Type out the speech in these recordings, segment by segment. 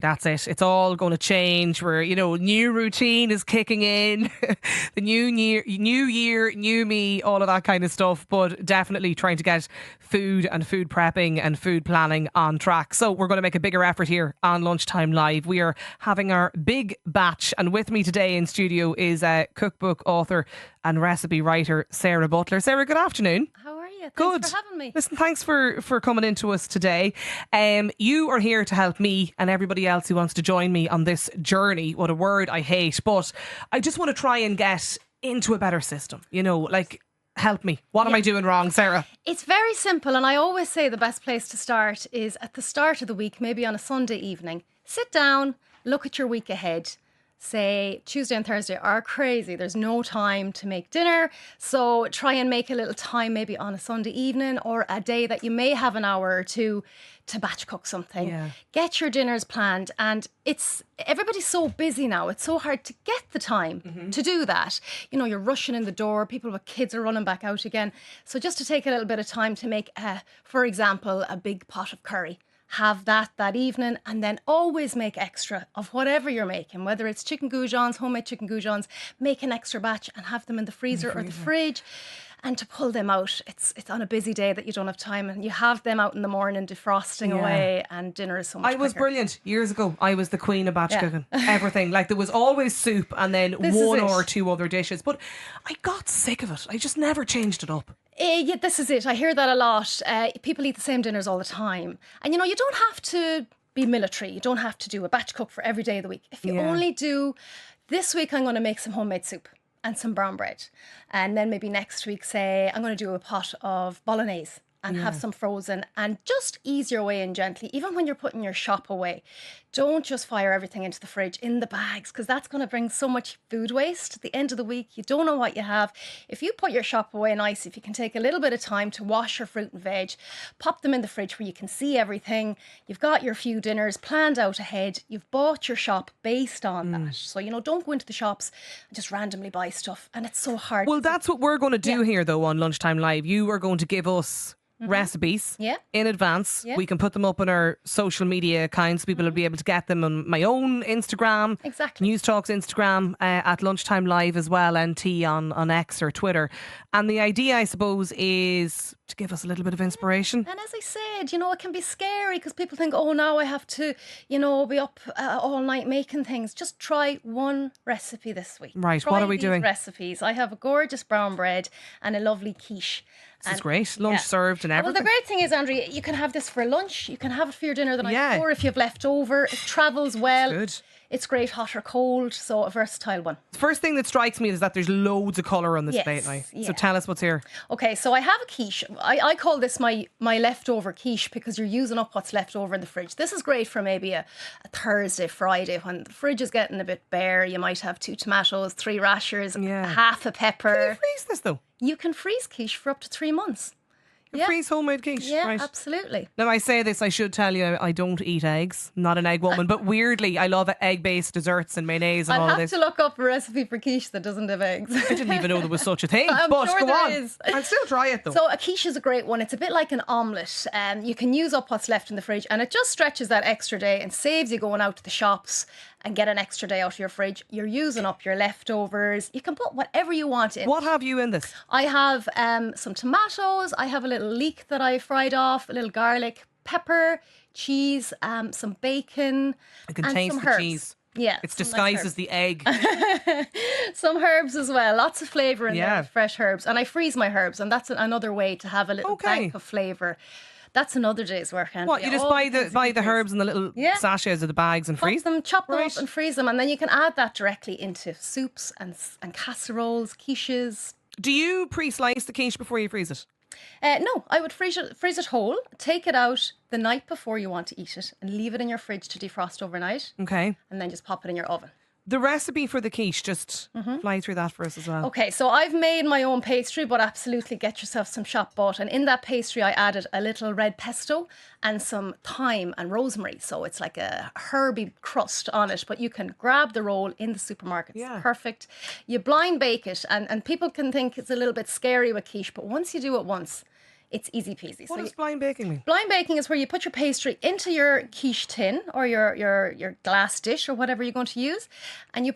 That's it. It's all going to change. Where new routine is kicking in, the new year, new me, all of that kind of stuff. But definitely trying to get food and food prepping and food planning on track. So we're going to make a bigger effort here on Lunchtime Live. We are having our big batch, and with me today in studio is cookbook author and recipe writer Sarah Butler. Sarah, good afternoon. How are you? Thanks Good. for having me. Listen, thanks for coming into us today. You are here to help me and everybody else who wants to join me on this journey. What a word I hate, but I just want to try and get into a better system. Help me. What am I doing wrong, Sarah? It's very simple, and I always say the best place to start is at the start of the week, maybe on a Sunday evening. Sit down, look at your week ahead. Say Tuesday and Thursday are crazy. There's no time to make dinner. So try and make a little time maybe on a Sunday evening or a day that you may have an hour or two to batch cook something. Yeah. Get your dinners planned. And everybody's so busy now. It's so hard to get the time to do that. You're rushing in the door. People with kids are running back out again. So just to take a little bit of time to make, for example, a big pot of curry. Have that evening, and then always make extra of whatever you're making, whether it's chicken goujons, homemade chicken goujons. Make an extra batch and have them in the freezer or the fridge. And to pull them out, it's on a busy day that you don't have time, and you have them out in the morning defrosting away, and dinner is so much I was quicker. brilliant years ago. I was the queen of batch cooking. Everything. Like, there was always soup and then This one is it. or two other dishes. But I got sick of it. I just never changed it up. Yeah, this is it. I hear that a lot. People eat the same dinners all the time. And you don't have to be military. You don't have to do a batch cook for every day of the week. If you only do, this week I'm going to make some homemade soup and some brown bread. And then maybe next week, say, I'm going to do a pot of bolognese and have some frozen, and just ease your way in gently. Even when you're putting your shop away, don't just fire everything into the fridge in the bags, because that's going to bring so much food waste. At the end of the week, you don't know what you have. If you put your shop away nice, if you can take a little bit of time to wash your fruit and veg, pop them in the fridge where you can see everything. You've got your few dinners planned out ahead. You've bought your shop based on that. So, don't go into the shops and just randomly buy stuff. And it's so hard. Well, that's what we're going to do here, though, on Lunchtime Live. You are going to give us recipes in advance. We can put them up on our social media accounts. People will be able to get them on my own Instagram, Newstalk's Instagram, at Lunchtime Live as well, NT on X or Twitter. And the idea, I suppose, is to give us a little bit of inspiration. And as I said, it can be scary because people think, oh, now I have to, be up all night making things. Just try one recipe this week. Right, try what are we these doing? Recipes. I have a gorgeous brown bread and a lovely quiche. This is great. Lunch served and everything. Well, the great thing is, Andrea, you can have this for lunch. You can have it for your dinner the night before if you have leftover. It travels well. Good. It's great hot or cold, so a versatile one. The first thing that strikes me is that there's loads of colour on this plate now. So tell us what's here. Okay, so I have a quiche. I call this my leftover quiche because you're using up what's left over in the fridge. This is great for maybe a Thursday, Friday, when the fridge is getting a bit bare. You might have 2 tomatoes, 3 rashers, half a pepper. Can you freeze this, though? You can freeze quiche for up to 3 months. Freeze homemade quiche. Yeah, right. absolutely. Now, I say this, I should tell you, I don't eat eggs. I'm not an egg woman, but weirdly, I love egg-based desserts and mayonnaise and all I'll of have this. to look up a recipe for quiche that doesn't have eggs. I didn't even know there was such a thing. I'm but sure go there on. is. I'll still try it, though. So a quiche is a great one. It's a bit like an omelette. You can use up what's left in the fridge, and it just stretches that extra day and saves you going out to the shops and get an extra day out of your fridge. You're using up your leftovers. You can put whatever you want in. What have you in this? I have some tomatoes. I have a little leek that I fried off, a little garlic, pepper, cheese, some bacon, I can and taste some the herbs. cheese. Yeah, It's some nice disguised herbs. as the egg. Some herbs as well. Lots of flavour in Yeah. there, fresh herbs. And I freeze my herbs, and that's another way to have a little bank of flavour. That's another day's work, Andrea. What, you just All buy things the you can freeze. herbs in the little sachets of the bags and freeze? Pop them, chop them Right. up and freeze them, and then you can add that directly into soups and casseroles, quiches. Do you pre-slice the quiche before you freeze it? No, I would freeze it whole, take it out the night before you want to eat it, and leave it in your fridge to defrost overnight, Okay. and then just pop it in your oven. The recipe for the quiche, just fly through that for us as well. Okay, so I've made my own pastry, but absolutely get yourself some shop bought. And in that pastry, I added a little red pesto and some thyme and rosemary. So it's like a herby crust on it, but you can grab the roll in the supermarket. It's perfect. You blind bake it, and people can think it's a little bit scary with quiche, but once you do it once, It's easy peasy. What does blind baking mean? Blind baking is where you put your pastry into your quiche tin or your glass dish or whatever you're going to use, and you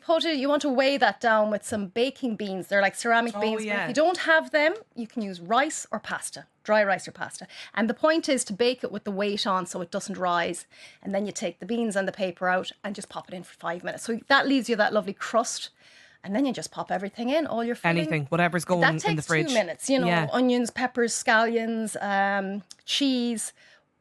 want to weigh that down with some baking beans. They're like ceramic beans. Yeah. But if you don't have them, you can use rice or pasta, dry rice or pasta. And the point is to bake it with the weight on so it doesn't rise. And then you take the beans and the paper out and just pop it in for 5 minutes. So that leaves you that lovely crust. And then you just pop everything in, all your filling. Anything, whatever's going in the fridge. That takes 2 minutes, onions, peppers, scallions, cheese,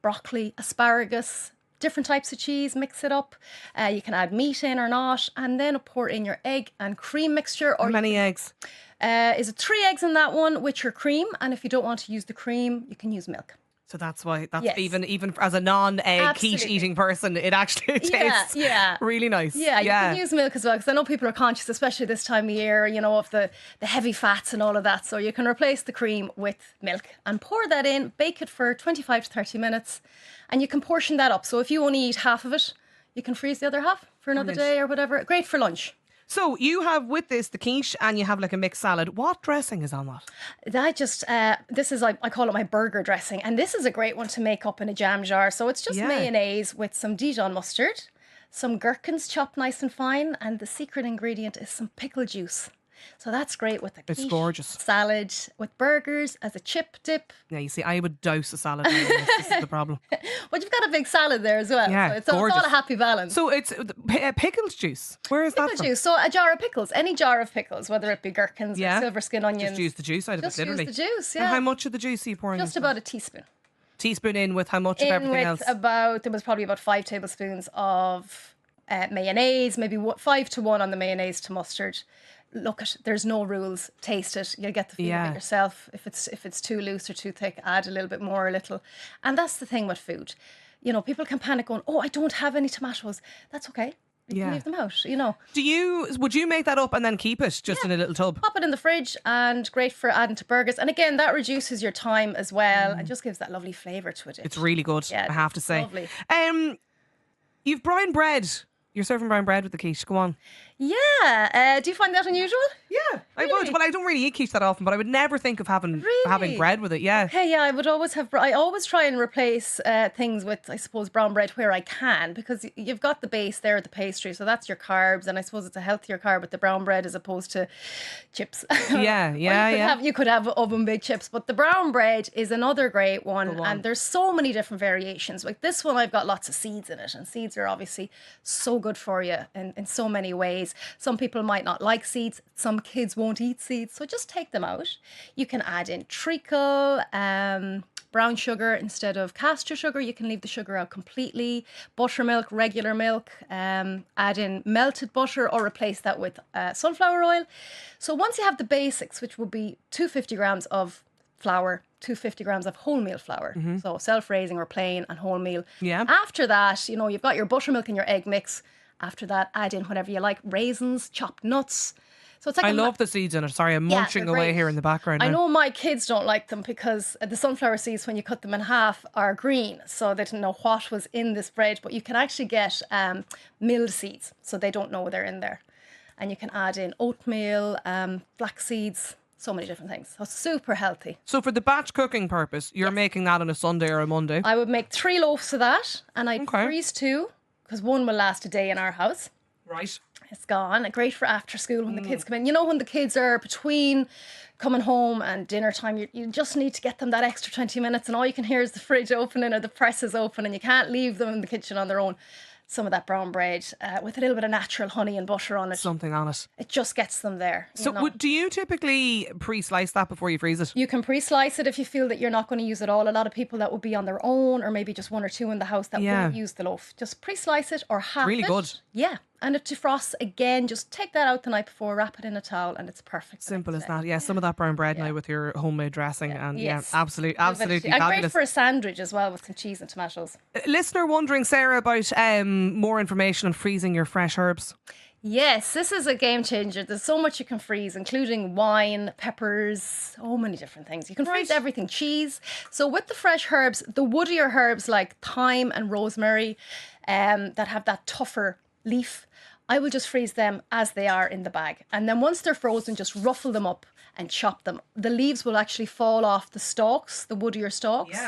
broccoli, asparagus, different types of cheese, mix it up. You can add meat in or not, and then pour in your egg and cream mixture. How many eggs? Is it 3 eggs in that one with your cream? And if you don't want to use the cream, you can use milk. So that's why, even as a non-egg quiche eating person, it actually tastes really nice. Yeah, you can use milk as well, because I know people are conscious, especially this time of year, of the heavy fats and all of that. So you can replace the cream with milk and pour that in, bake it for 25 to 30 minutes, and you can portion that up. So if you only eat half of it, you can freeze the other half for another day or whatever. Great for lunch. So you have with this the quiche and you have like a mixed salad. What dressing is on that? This is I call it my burger dressing, and this is a great one to make up in a jam jar. So it's just mayonnaise with some Dijon mustard, some gherkins chopped nice and fine, and the secret ingredient is some pickle juice. So that's great with a quiche, gorgeous salad with burgers as a chip dip. Yeah, you see, I would dose a salad. This is the problem. Well, you've got a big salad there as well. Yeah, so it's all a happy balance. So it's pickles juice. Where is that from? Pickle juice. So a jar of pickles, any jar of pickles, whether it be gherkins or silver skin onions. Just use the juice out of it, literally. Just use the juice, yeah. And how much of the juice are you pouring? Just about a teaspoon. Teaspoon in with how much of everything else? There was probably about 5 tablespoons of mayonnaise, maybe 5 to 1 on the mayonnaise to mustard. Look, there's no rules. Taste it. You'll get the feel of it yourself. If it's too loose or too thick, add a little bit more, a little. And that's the thing with food. People can panic going, oh, I don't have any tomatoes. That's okay. You can leave them out, Would you make that up and then keep it just in a little tub? Pop it in the fridge, and great for adding to burgers. And again, that reduces your time as well and just gives that lovely flavour to it. It's really good, I have to say. Lovely. You've brown bread. You're serving brown bread with the quiche. Go on. Yeah. Do you find that unusual? Yeah, really? I would. Well, I don't really eat quiche that often, but I would never think of having bread with it. Yeah. Okay, yeah, I would always have. I always try and replace things with, I suppose, brown bread where I can, because you've got the base there, the pastry, so that's your carbs, and I suppose it's a healthier carb with the brown bread as opposed to chips. You could have oven baked chips, but the brown bread is another great one, and there's so many different variations. Like this one, I've got lots of seeds in it, and seeds are obviously so good for you in so many ways. Some people might not like seeds. Some kids won't eat seeds, so just take them out. You can add in treacle, brown sugar instead of castor sugar. You can leave the sugar out completely. Buttermilk, regular milk, add in melted butter or replace that with sunflower oil. So once you have the basics, which would be 250 grams of flour, 250 grams of wholemeal flour. So self-raising or plain and wholemeal. Yeah. After that, you've got your buttermilk and your egg mix. After that, add in whatever you like, raisins, chopped nuts. So it's like I love the seeds in it. Sorry, I'm munching away here in the background. I know my kids don't like them because the sunflower seeds, when you cut them in half, are green. So they didn't know what was in this bread. But you can actually get milled seeds, so they don't know they're in there. And you can add in oatmeal, flax seeds, so many different things. So super healthy. So for the batch cooking purpose, you're making that on a Sunday or a Monday? I would make 3 loaves of that, and I'd freeze 2, because 1 will last a day in our house. Right. It's gone. Great for after school when the kids come in. When the kids are between coming home and dinner time, you just need to get them that extra 20 minutes, and all you can hear is the fridge opening or the press is open, and you can't leave them in the kitchen on their own. Some of that brown bread with a little bit of natural honey and butter on it. Something on it. It just gets them there. So do you typically pre-slice that before you freeze it? You can pre-slice it if you feel that you're not going to use it all. A lot of people that would be on their own, or maybe just 1 or 2 in the house that won't use the loaf. Just pre-slice it or half really good. Yeah. And it defrosts again. Just take that out the night before, wrap it in a towel, and it's perfect. Simple as that. Yeah, some of that brown bread now with your homemade dressing, and absolutely and fabulous. Great for a sandwich as well with some cheese and tomatoes. Listener wondering, Sarah, about more information on freezing your fresh herbs. Yes, this is a game changer. There's so much you can freeze, including wine, peppers, so many different things. You can freeze everything, cheese. So with the fresh herbs, the woodier herbs like thyme and rosemary that have that tougher leaf, I will just freeze them as they are in the bag. And then once they're frozen, just ruffle them up and chop them. The leaves will actually fall off the stalks, the woodier stalks,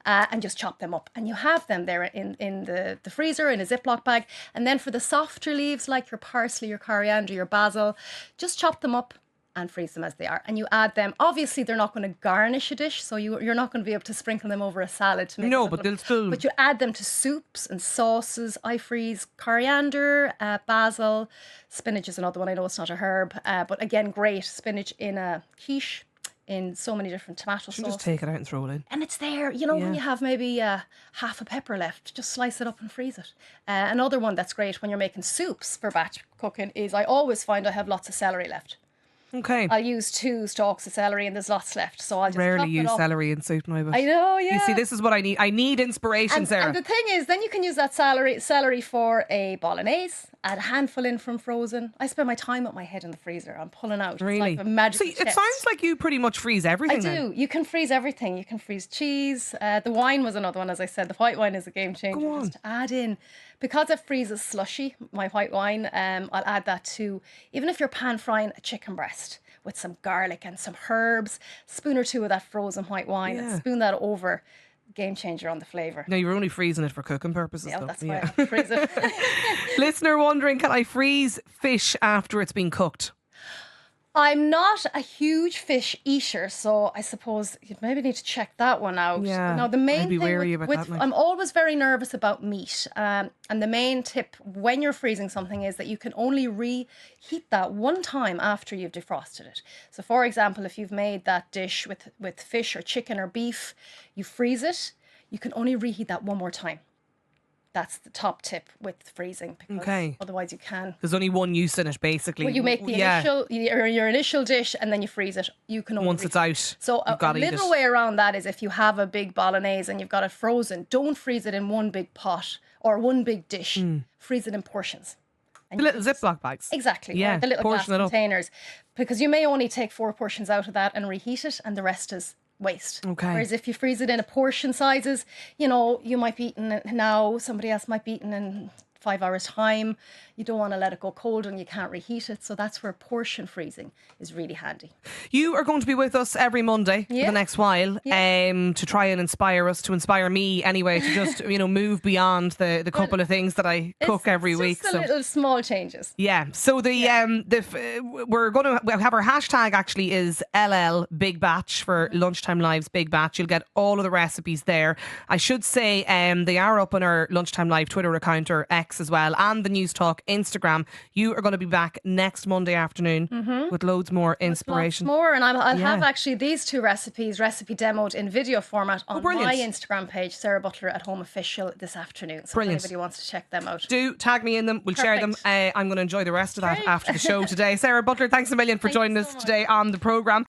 and just chop them up. And you have them there in the freezer in a Ziploc bag. And then for the softer leaves, like your parsley, your coriander, your basil, just chop them up and freeze them as they are. And you add them. Obviously, they're not going to garnish a dish, so you're not going to be able to sprinkle them over a salad to make but they'll still. But you add them to soups and sauces. I freeze coriander, basil, spinach is another one. I know it's not a herb, but again, great spinach in a quiche. In so many different tomato sauces. Just take it out and throw it in. And it's there. When you have maybe half a pepper left, just slice it up and freeze it. Another one that's great when you're making soups for batch cooking is I always find I have lots of celery left. Okay. I'll use 2 stalks of celery and there's lots left. So I'll just rarely chop it use up. celery in soup now. But I know, yeah. You see, this is what I need. I need inspiration, Sarah. And the thing is, then you can use that celery for a bolognese, add a handful in from frozen. I spend my time with my head in the freezer. I'm pulling out. Really? It's like a magical So it sounds like you pretty much freeze everything. I do. Then. You can freeze everything. You can freeze cheese. The wine was another one, as I said. The white wine is a game changer. Go on. Just add in. Because it freezes slushy, my white wine, I'll add that to, even if you're pan frying a chicken breast with some garlic and some herbs, spoon or 2 of that frozen white wine and spoon that over. Game changer on the flavour. No, you're only freezing it for cooking purposes. Yeah, though. that's why I freeze it. Listener wondering, can I freeze fish after it's been cooked? I'm not a huge fish eater, so I suppose you maybe need to check that one out. Yeah, now, the main I'd be thing wary about that, like. I'm always very nervous about meat. And the main tip when you're freezing something is that you can only reheat that one time after you've defrosted it. So, for example, if you've made that dish with fish or chicken or beef, you freeze it, you can only reheat that one more time. That's the top tip with freezing, because otherwise you can. There's only one use in it, basically. Well, you make the your initial dish and then you freeze it. You can only once it's out. So a little way around that is if you have a big bolognese and you've got it frozen, don't freeze it in one big pot or one big dish. Freeze it in portions. And the little Ziploc bags. Exactly. Yeah, or the little glass portion it up. containers, because you may only take 4 portions out of that and reheat it, and the rest is waste. Okay. Whereas if you freeze it in a portion sizes, you might be eating it now, somebody else might be eating in 5 hours time. You don't want to let it go cold and you can't reheat it. So that's where portion freezing is really handy. You are going to be with us every Monday for the next while to try and inspire us, to inspire me anyway, to just, move beyond the couple of things that I cook every week. Just little small changes. Yeah. So we're going to have our hashtag actually is LL Big Batch for Lunchtime Live's Big Batch. You'll get all of the recipes there. I should say they are up on our Lunchtime Live Twitter account or X as well, and the Newstalk Instagram. You are going to be back next Monday afternoon with loads more inspiration. Lots more, and I'll have actually these 2 recipe demoed in video format on my Instagram page, Sarah Butler at Home Official, this afternoon. So if anybody wants to check them out, do tag me in them. We'll share them. I'm going to enjoy the rest of that after the show today. Sarah Butler, thanks a million for joining us today on the programme.